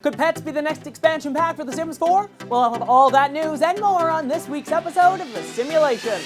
Could pets be the next expansion pack for The Sims 4? Well, I'll have all that news and more on this week's episode of The Simulation.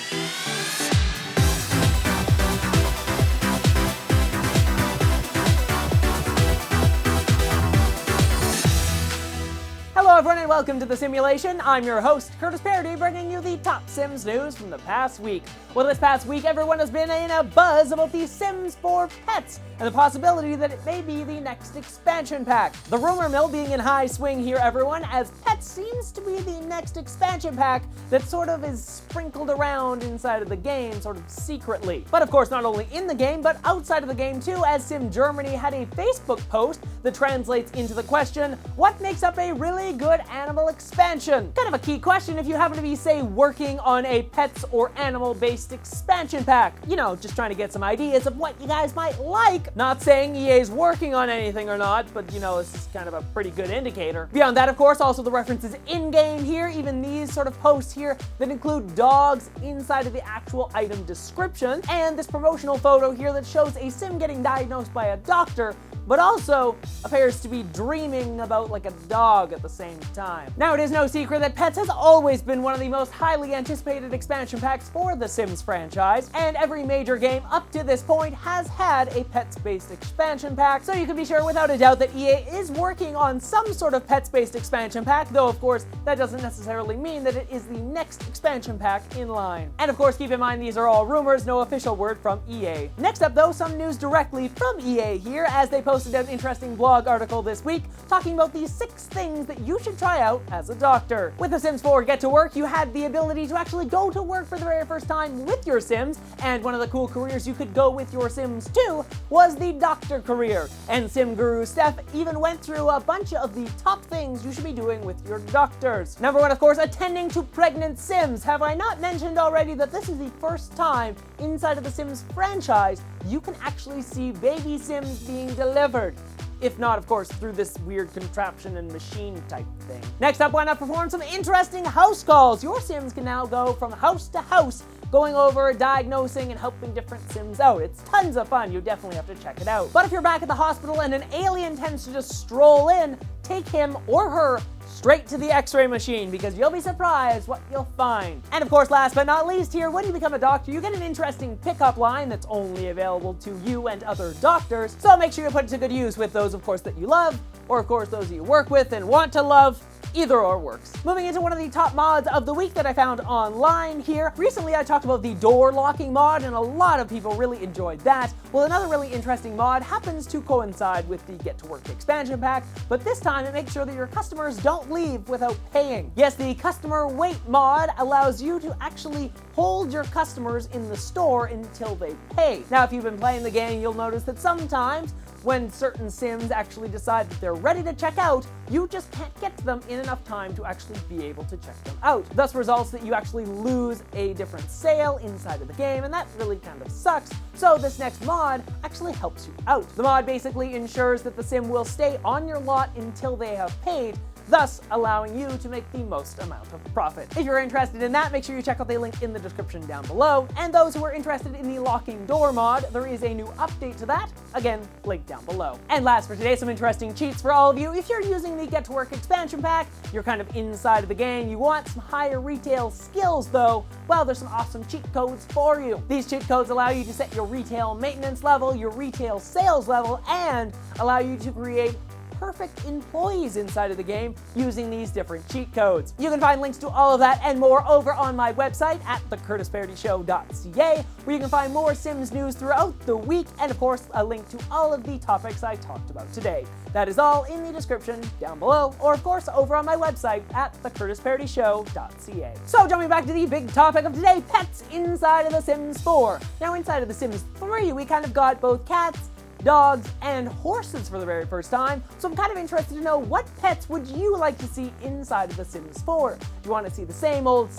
Hello everyone and welcome to The Simulation. I'm your host, Curtis Parody, bringing you the top Sims news from the past week. Well, this past week, everyone has been in a buzz about the Sims 4 pets and the possibility that it may be the next expansion pack. The rumor mill being in high swing here, everyone, as pets seems to be the next expansion pack that sort of is sprinkled around inside of the game, sort of secretly. But of course, not only in the game, but outside of the game too, as Sim Germany had a Facebook post that translates into the question, what makes up a really good animal expansion? Kind of a key question if you happen to be, say, working on a pets or animal-based expansion pack. You know, just trying to get some ideas of what you guys might like. Not saying EA's working on anything or not, but you know, this is kind of a pretty good indicator. Beyond that, of course, also the references in-game here, even these sort of posts here that include dogs inside of the actual item description, and this promotional photo here that shows a Sim getting diagnosed by a doctor, but also appears to be dreaming about like a dog at the same time. Now, it is no secret that Pets has always been one of the most highly anticipated expansion packs for the Sims franchise, and every major game up to this point has had a Pets-based expansion pack, so you can be sure without a doubt that EA is working on some sort of Pets-based expansion pack, though of course that doesn't necessarily mean that it is the next expansion pack in line. And of course, keep in mind these are all rumors, no official word from EA. Next up though, some news directly from EA here, as they posted an interesting blog article this week talking about the 6 things that you should try out as a doctor. With The Sims 4 Get to Work, you had the ability to actually go to work for the very first time with your Sims, and one of the cool careers you could go with your Sims to was the doctor career. And Sim Guru Steph even went through a bunch of the top things you should be doing with your doctors. Number 1, of course, attending to pregnant Sims. Have I not mentioned already that this is the first time inside of the Sims franchise you can actually see baby Sims being delivered? If not, of course, through this weird contraption and machine type thing. Next up, why not perform some interesting house calls? Your Sims can now go from house to house, going over, diagnosing, and helping different Sims out. It's tons of fun. You definitely have to check it out. But if you're back at the hospital and an alien tends to just stroll in, take him or her straight to the x-ray machine, because you'll be surprised what you'll find. And of course, last but not least here, when you become a doctor, you get an interesting pickup line that's only available to you and other doctors, so make sure you put it to good use with those, of course, that you love, or of course, those that you work with and want to love. Either or works. Moving into one of the top mods of the week that I found online here. Recently I talked about the door locking mod, and a lot of people really enjoyed that. Well, another really interesting mod happens to coincide with the Get to Work expansion pack, but this time it makes sure that your customers don't leave without paying. Yes, the customer wait mod allows you to actually hold your customers in the store until they pay. Now, if you've been playing the game, you'll notice that sometimes when certain Sims actually decide that they're ready to check out, you just can't get to them in enough time to actually be able to check them out. Thus results that you actually lose a different sale inside of the game, and that really kind of sucks. So this next mod actually helps you out. The mod basically ensures that the Sim will stay on your lot until they have paid, thus allowing you to make the most amount of profit. If you're interested in that, make sure you check out the link in the description down below. And those who are interested in the locking door mod, there is a new update to that. Again, link down below. And last for today, some interesting cheats for all of you. If you're using the Get to Work expansion pack, you're kind of inside of the game, you want some higher retail skills though, well, there's some awesome cheat codes for you. These cheat codes allow you to set your retail maintenance level, your retail sales level, and allow you to create perfect employees inside of the game using these different cheat codes. You can find links to all of that and more over on my website at thecurtisparodyshow.ca, where you can find more Sims news throughout the week, and of course a link to all of the topics I talked about today. That is all in the description down below, or of course over on my website at thecurtisparodyshow.ca. So jumping back to the big topic of today, pets inside of The Sims 4. Now inside of The Sims 3, we kind of got both cats, dogs, and horses for the very first time, so I'm kind of interested to know, what pets would you like to see inside of The Sims 4? Do you want to see the same old,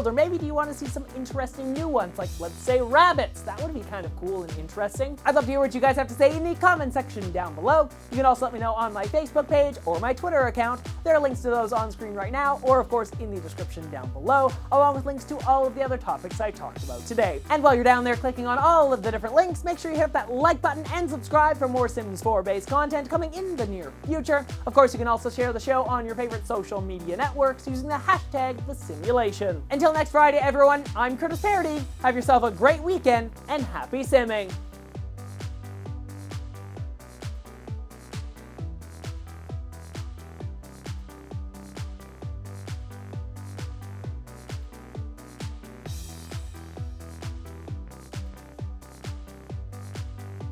or maybe do you want to see some interesting new ones, like let's say rabbits? That would be kind of cool and interesting. I'd love to hear what you guys have to say in the comment section down below. You can also let me know on my Facebook page or my Twitter account There are links to those on screen right now, or of course in the description down below, along with links to all of the other topics I talked about today. And while you're down there clicking on all of the different links, make sure you hit that like button and subscribe for more Sims 4 based content coming in the near future. Of course, you can also share the show on your favorite social media networks using the hashtag #TheSimulation. Until next Friday, everyone, I'm Curtis Parody. Have yourself a great weekend and happy simming!